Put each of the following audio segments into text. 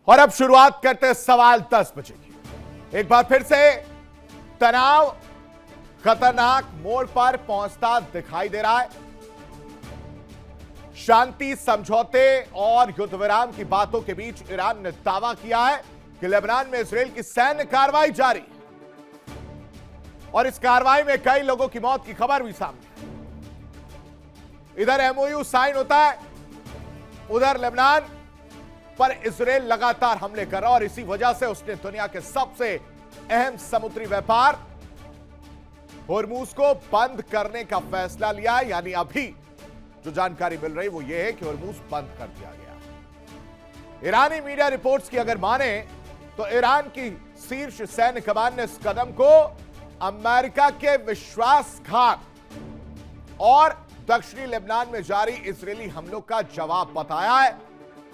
और अब शुरुआत करते हैं सवाल 10 बजे की। एक बार फिर से तनाव खतरनाक मोड़ पर पहुंचता दिखाई दे रहा है। शांति समझौते और युद्ध विराम की बातों के बीच ईरान ने दावा किया है कि लेबनान में इजरायल की सैन्य कार्रवाई जारी है और इस कार्रवाई में कई लोगों की मौत की खबर भी सामने है। इधर एमओयू साइन होता है, उधर लेबनान पर इजरायल लगातार हमले कर रहा है और इसी वजह से उसने दुनिया के सबसे अहम समुद्री व्यापार होर्मुज को बंद करने का फैसला लिया है। यानी अभी जो जानकारी मिल रही वो ये है कि होर्मुज बंद कर दिया गया। ईरानी मीडिया रिपोर्ट्स की अगर माने तो ईरान की शीर्ष सैन्य कमान ने इस कदम को अमेरिका के विश्वासघात और दक्षिणी लेबनान में जारी इजरायली हमलों का जवाब बताया है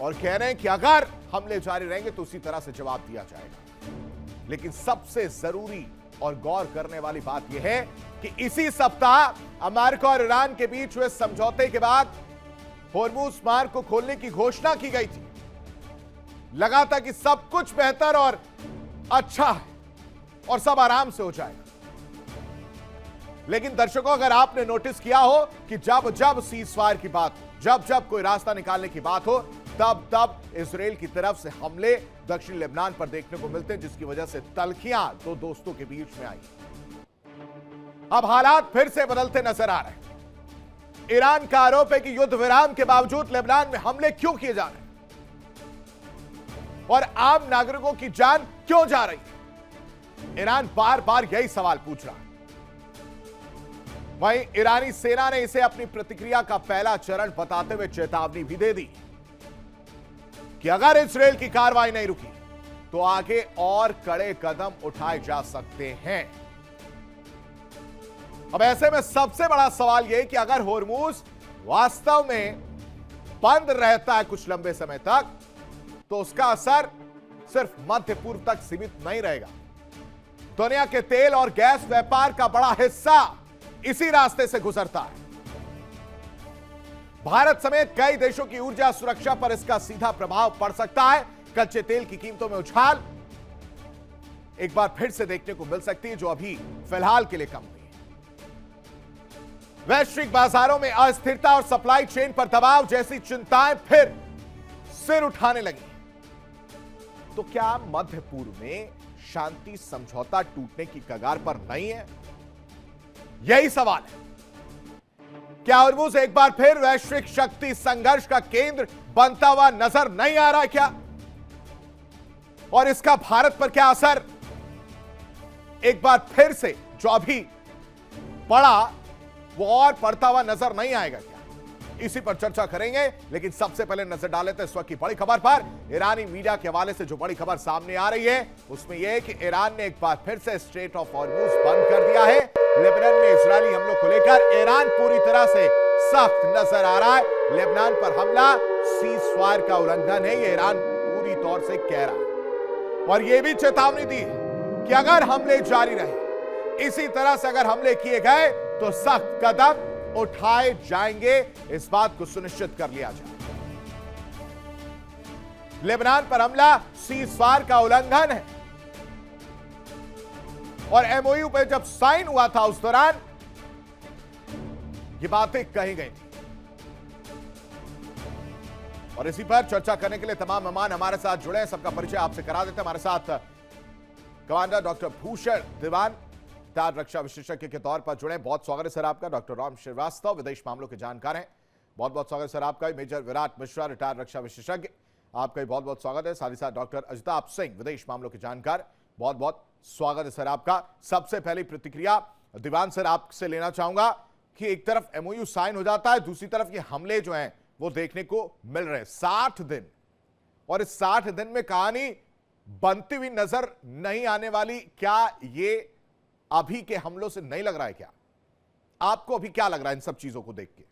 और कह रहे हैं कि अगर हमले जारी रहेंगे तो उसी तरह से जवाब दिया जाएगा। लेकिन सबसे जरूरी और गौर करने वाली बात यह है कि इसी सप्ताह अमेरिका और ईरान के बीच हुए समझौते के बाद होर्मुज मार्ग को खोलने की घोषणा की गई थी। लगा था कि सब कुछ बेहतर और अच्छा है और सब आराम से हो जाएगा। लेकिन दर्शकों, अगर आपने नोटिस किया हो कि जब जब सीजफायर की बात हो, जब जब कोई रास्ता निकालने की बात हो, तब तब इजरायल की तरफ से हमले दक्षिण लेबनान पर देखने को मिलते हैं, जिसकी वजह से तल्खियां दो दोस्तों के बीच में आई। अब हालात फिर से बदलते नजर आ रहे हैं। ईरान का आरोप है कि युद्ध विराम के बावजूद लेबनान में हमले क्यों किए जा रहे हैं और आम नागरिकों की जान क्यों जा रही है। ईरान बार बार यही सवाल पूछ रहा है। वहीं ईरानी सेना ने इसे अपनी प्रतिक्रिया का पहला चरण बताते हुए चेतावनी भी दे दी कि अगर इजरायल की कार्रवाई नहीं रुकी तो आगे और कड़े कदम उठाए जा सकते हैं। अब ऐसे में सबसे बड़ा सवाल यह कि अगर होर्मुज वास्तव में बंद रहता है कुछ लंबे समय तक, तो उसका असर सिर्फ मध्य पूर्व तक सीमित नहीं रहेगा। दुनिया के तेल और गैस व्यापार का बड़ा हिस्सा इसी रास्ते से गुजरता है। भारत समेत कई देशों की ऊर्जा सुरक्षा पर इसका सीधा प्रभाव पड़ सकता है। कच्चे तेल की कीमतों में उछाल एक बार फिर से देखने को मिल सकती है, जो अभी फिलहाल के लिए कम हुई है। वैश्विक बाजारों में अस्थिरता और सप्लाई चेन पर दबाव जैसी चिंताएं फिर सिर उठाने लगी। तो क्या मध्य पूर्व में शांति समझौता टूटने की कगार पर नहीं है? यही सवाल है। क्या होर्मुज एक बार फिर वैश्विक शक्ति संघर्ष का केंद्र बनता हुआ नजर नहीं आ रहा क्या? और इसका भारत पर क्या असर एक बार फिर से जो अभी पड़ा वो और पड़ता हुआ नजर नहीं आएगा क्या? इसी पर चर्चा करेंगे। लेकिन सबसे पहले नजर डाले थे इस वक्त की बड़ी खबर पर। ईरानी मीडिया के हवाले से जो बड़ी खबर सामने आ रही है उसमें यह है कि ईरान ने एक बार फिर से स्ट्रेट ऑफ हॉर्मुज बंद कर दिया है। लेबनान में इजरायली हमलों को लेकर ईरान पूरी तरह से सख्त नजर आ रहा है। लेबनान पर हमला सीजफायर का उल्लंघन है, यह ईरान पूरी तौर से कह रहा है और यह भी चेतावनी दी है कि अगर हमले जारी रहे, इसी तरह से अगर हमले किए गए तो सख्त कदम उठाए जाएंगे। इस बात को सुनिश्चित कर लिया जाए। लेबनान पर हमला सीजफायर का उल्लंघन है और एमओयू पे जब साइन हुआ था उस दौरान ये बातें कही गई थी। और इसी पर चर्चा करने के लिए तमाम मेहमान हमारे साथ जुड़े हैं। सबका परिचय आपसे करा देते हैं। हमारे साथ कमांडर डॉक्टर भूषण दीवान तार रक्षा विशेषज्ञ के तौर पर जुड़े। बहुत स्वागत है सर आपका। डॉक्टर राम श्रीवास्तव विदेश मामलों के जानकार हैं, बहुत बहुत स्वागत है सर आपका। मेजर विराट मिश्रा रिटायर्ड रक्षा विशेषज्ञ, आपका भी बहुत बहुत स्वागत है। साथ ही साथ डॉक्टर अजिताभ सिंह विदेश मामलों के जानकार, बहुत बहुत स्वागत है सर आपका। सबसे पहली प्रतिक्रिया दीवान सर आपसे लेना चाहूंगा कि एक तरफ एमओयू साइन हो जाता है, दूसरी तरफ ये हमले जो हैं वो देखने को मिल रहे हैं। 60 दिन और इस 60 दिन में कहानी बनती हुई नजर नहीं आने वाली। क्या ये अभी के हमलों से नहीं लग रहा है क्या? आपको अभी क्या लग रहा है इन सब चीजों को देख के?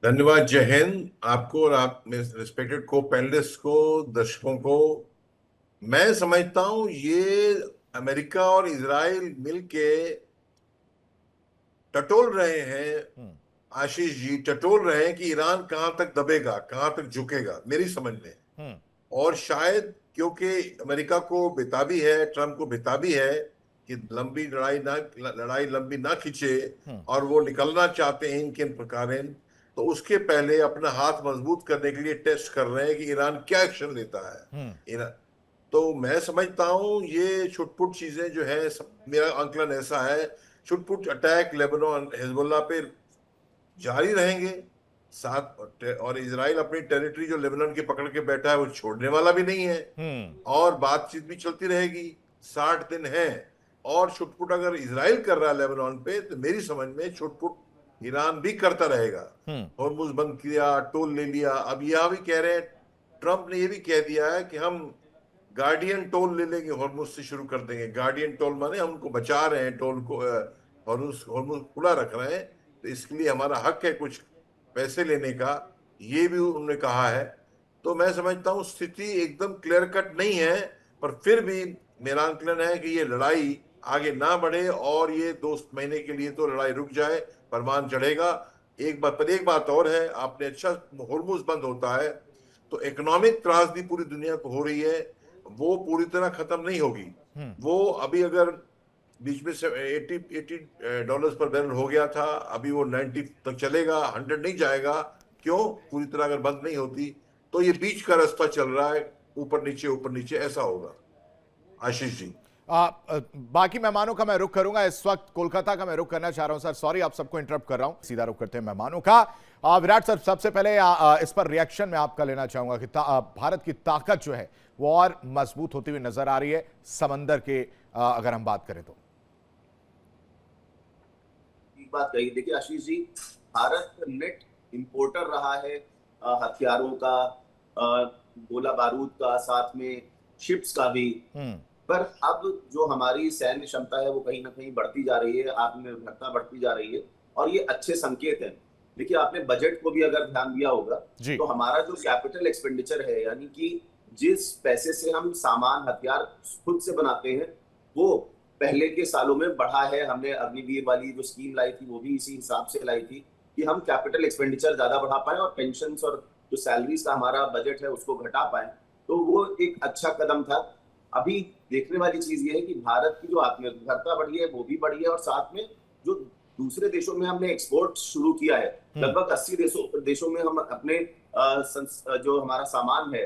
धन्यवाद। जय हिंद आपको और आप रिस्पेक्टेड को पैनलिस्ट को, दर्शकों को। मैं समझता हूं ये अमेरिका और इजराइल मिलके टटोल रहे हैं, आशीष जी टटोल रहे हैं कि ईरान कहां तक दबेगा, कहां तक झुकेगा। मेरी समझ में और शायद क्योंकि अमेरिका को बेताबी है, ट्रम्प को बेताबी है कि लड़ाई लंबी ना खींचे, और वो निकलना चाहते हैं इनके प्रकार, तो उसके पहले अपना हाथ मजबूत करने के लिए टेस्ट कर रहे हैं कि ईरान क्या एक्शन लेता है। ईरान, तो मैं समझता हूं ये छुटपुट चीजें जो है, मेरा आंकलन ऐसा है, छुटपुट अटैक लेबनान हिजबुल्लाह पे जारी रहेंगे साथ, और इजराइल अपनी टेरिटरी जो लेबनान के पकड़ के बैठा है वो छोड़ने वाला भी नहीं है, और बातचीत भी चलती रहेगी। 60 दिन है, और छुटपुट अगर इजराइल कर रहा है लेबनान पे, तो मेरी समझ में छुटपुट ईरान भी करता रहेगा। हॉर्मुज बंद किया, टोल ले लिया, अब यह भी कह रहे हैं, ट्रंप ने ये भी कह दिया है कि हम गार्डियन टोल ले लेंगे, हॉर्मुज से शुरू कर देंगे। गार्डियन टोल माने हम उनको बचा रहे हैं, टोल को, हॉर्मुज हॉर्मुज खुला रख रहे हैं, तो इसके लिए हमारा हक है कुछ पैसे लेने का, ये भी उन्होंने कहा है। तो मैं समझता हूँ स्थिति एकदम क्लियर कट नहीं है, पर फिर भी मेरा आंकलन है कि ये लड़ाई आगे ना बढ़े, और ये 2 महीने के लिए तो लड़ाई रुक जाए, परवान चढ़ेगा। एक बात और है, आपने अच्छा, हॉर्मुज बंद होता है तो इकोनॉमिक त्रासदी पूरी दुनिया को हो रही है, वो पूरी तरह खत्म नहीं होगी। वो अभी अगर बीच में से $80 पर बैरल हो गया था, अभी वो 90 तक चलेगा, 100 नहीं जाएगा। क्यों? पूरी तरह अगर बंद नहीं होती, तो ये बीच का रास्ता चल रहा है, ऊपर नीचे ऐसा होगा। आशीष जी, बाकी मेहमानों का मैं रुख करूंगा। इस वक्त कोलकाता का मैं रुख करना चाह रहा हूं। सर सॉरी, आप सबको इंटरप्ट कर रहा हूं, सीधा रुख करते हैं मेहमानों का। विराट सर, सबसे पहले इस पर रिएक्शन मैं आपका लेना चाहूंगा कि भारत की ताकत जो है वो और मजबूत होती हुई नजर आ रही है समंदर के, अगर हम बात करें तो। एक बात कही, देखिए आशीष जी, भारत नेट इंपोर्टर रहा है हथियारों का, गोला बारूद का, साथ में शिप्स का भी। पर अब जो हमारी सैन्य क्षमता है वो कहीं ना कहीं बढ़ती जा रही है, आत्मनिर्भरता बढ़ती जा रही है, और ये अच्छे संकेत हैं। देखिए, आपने बजट को भी अगर ध्यान दिया होगा तो हमारा जो कैपिटल एक्सपेंडिचर है, यानी कि जिस पैसे से हम सामान हथियार खुद से बनाते हैं, वो पहले के सालों में बढ़ा है। हमने अग्निवीर वाली जो स्कीम लाई थी वो भी इसी हिसाब से लाई थी कि हम कैपिटल एक्सपेंडिचर ज्यादा बढ़ा पाए और पेंशन और जो सैलरीज का हमारा बजट है उसको घटा पाए, तो वो एक अच्छा कदम था। अभी देखने वाली चीज ये है कि भारत की जो आत्मनिर्भरता बढ़ी है वो भी बढ़ी है, और साथ में जो दूसरे देशों में हमने एक्सपोर्ट शुरू किया है, लगभग 80 देशों में हम अपने जो हमारा सामान है,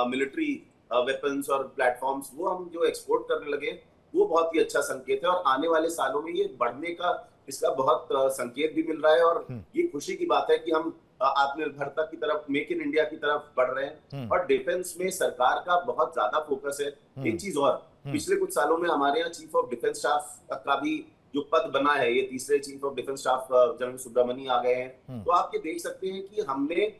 मिलिट्री वेपन्स और प्लेटफॉर्म्स, वो हम जो एक्सपोर्ट करने लगे, वो बहुत ही अच्छा संकेत है। और आने वाले सालों में ये बढ़ने का इसका बहुत संकेत भी मिल रहा है, और ये खुशी की बात है कि हम आत्मनिर्भरता की तरफ, मेक इन इंडिया की तरफ बढ़ रहे हैं, और डिफेंस में सरकार का बहुत ज्यादा फोकस है। एक चीज और, पिछले कुछ सालों में हमारे यहाँ चीफ ऑफ डिफेंस स्टाफ का भी जो पद बना है, ये तीसरे chief of defence staff general Subramaniam आ गए हैं, तो आप ये देख सकते हैं कि हमने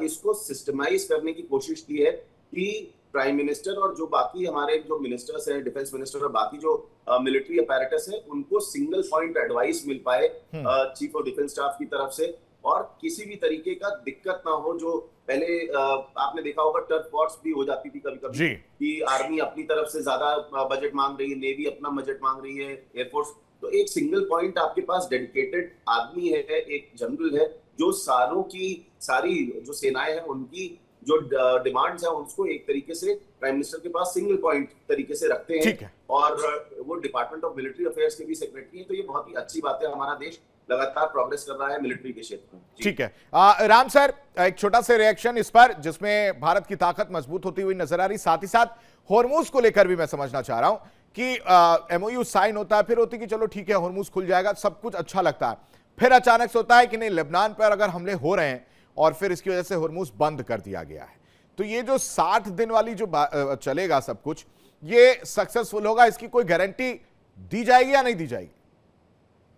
इसको सिस्टमाइज करने की कोशिश की है कि प्राइम मिनिस्टर और जो बाकी हमारे जो मिनिस्टर्स हैं, डिफेंस मिनिस्टर और बाकी जो मिलिट्री अपैरेटस है, उनको सिंगल पॉइंट एडवाइस मिल पाए चीफ ऑफ डिफेंस स्टाफ की तरफ से, और किसी भी तरीके का दिक्कत ना हो। जो पहले आपने देखा होगा टर्फ वॉर्स भी हो जाती थी कभी कभी कि आर्मी अपनी तरफ से ज्यादा बजट मांग रही है, नेवी अपना बजट मांग रही है, एयरफोर्स, तो एक सिंगल पॉइंट आपके पास डेडिकेटेड आदमी है, एक जनरल है, जो सारी जो सेनाएं हैं उनकी जो डिमांड्स है उसको एक तरीके से प्राइम मिनिस्टर के पास सिंगल पॉइंट तरीके से रखते हैं, और वो डिपार्टमेंट ऑफ मिलिट्री अफेयर्स के भी सेक्रेटरी हैं। तो ये बहुत ही अच्छी बात है, हमारा देश लगातार प्रोग्रेस कर रहा है मिलिट्री के क्षेत्र में। ठीक है, राम सर, एक छोटा सा रिएक्शन इस पर, जिसमें भारत की ताकत मजबूत होती हुई नजर आ रही, साथ ही साथ हॉर्मुज को लेकर भी मैं समझना चाह रहा हूं कि एमओयू साइन होता है, फिर होती कि चलो ठीक है हॉर्मुज खुल जाएगा, सब कुछ अच्छा लगता है, फिर अचानक से होता है कि नहीं, लेबनान पर अगर हमले हो रहे हैं और फिर इसकी वजह से हॉर्मुज बंद कर दिया गया है। तो ये जो 60 दिन वाली जो चलेगा सब कुछ, ये सक्सेसफुल होगा, इसकी कोई गारंटी दी जाएगी या नहीं दी जाएगी?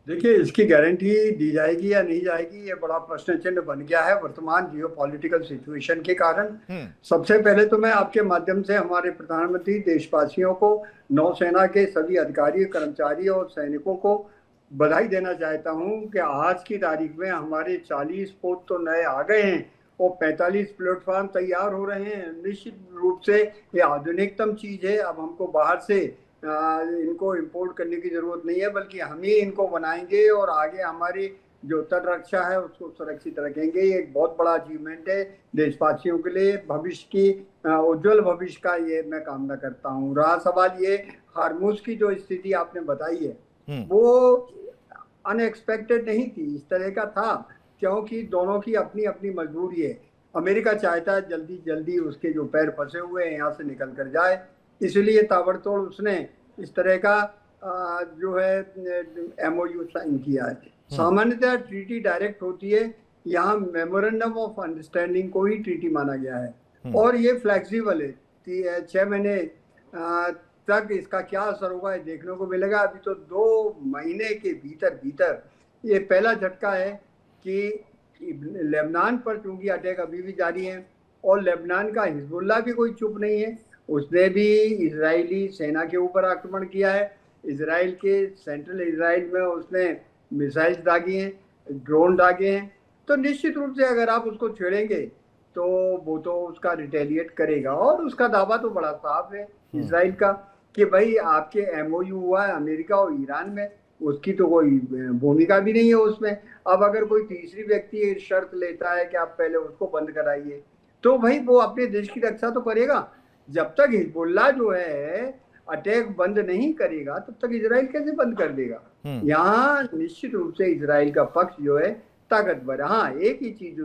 देखिए, इसकी गारंटी दी जाएगी या नहीं जाएगी, ये बड़ा प्रश्न चिन्ह बन गया है वर्तमान जियोपॉलिटिकल सिचुएशन के कारण। सबसे पहले तो मैं आपके माध्यम से हमारे प्रधानमंत्री, देशवासियों को, नौसेना के सभी अधिकारी, कर्मचारी और सैनिकों को बधाई देना चाहता हूं कि आज की तारीख में हमारे 40 पोत तो नए आ गए हैं और 45 प्लेटफॉर्म तैयार हो रहे हैं। निश्चित रूप से ये आधुनिकतम चीज है। अब हमको बाहर से इनको इंपोर्ट करने की जरूरत नहीं है, बल्कि हम ही इनको बनाएंगे और आगे हमारी जो तटरक्षा है उसको सुरक्षित रखेंगे। ये एक बहुत बड़ा अचीवमेंट है देशवासियों के लिए, भविष्य की उज्जवल भविष्य का ये मैं कामना करता हूँ। रहा सवाल ये हार्मूज की जो स्थिति आपने बताई है वो अनएक्सपेक्टेड नहीं थी, इस तरह का था क्योंकि दोनों की अपनी अपनी मजबूरी है। अमेरिका चाहता है जल्दी जल्दी उसके जो पैर फंसे हुए हैं यहाँ से निकल कर जाए, इसलिए ताबड़तोड़ उसने इस तरह का जो है MOU साइन किया है। सामान्यतः ट्रीटी डायरेक्ट होती है, यहाँ मेमोरेंडम ऑफ अंडरस्टैंडिंग को ही ट्रीटी माना गया है और ये फ्लेक्सिबल है। 6 महीने तक इसका क्या असर होगा ये देखने को मिलेगा। अभी तो 2 महीने के भीतर भीतर ये पहला झटका है कि लेबनान पर चूंकि अटैक अभी भी जारी है और लेबनान का हिजबुल्लाह भी कोई चुप नहीं है, उसने भी इजरायली सेना के ऊपर आक्रमण किया है। इजराइल के सेंट्रल इजराइल में उसने मिसाइल्स दागी हैं, ड्रोन दागे हैं, तो निश्चित रूप से अगर आप उसको छेड़ेंगे तो वो तो उसका रिटेलिएट करेगा। और उसका दावा तो बड़ा साफ है इजराइल का कि भाई आपके MOU हुआ है अमेरिका और ईरान में, उसकी तो कोई भूमिका भी नहीं है उसमें। अब अगर कोई तीसरी व्यक्ति शर्त लेता है कि आप पहले उसको बंद कराइए तो भाई वो अपने देश की रक्षा तो करेगा। जब तक हिजबुल्लाह जो है अटैक बंद नहीं करेगा तब तक इजराइल कैसे बंद कर देगा। यहाँ निश्चित रूप से इजराइल का पक्ष जो है ताकतवर है। हाँ, एक ही चीज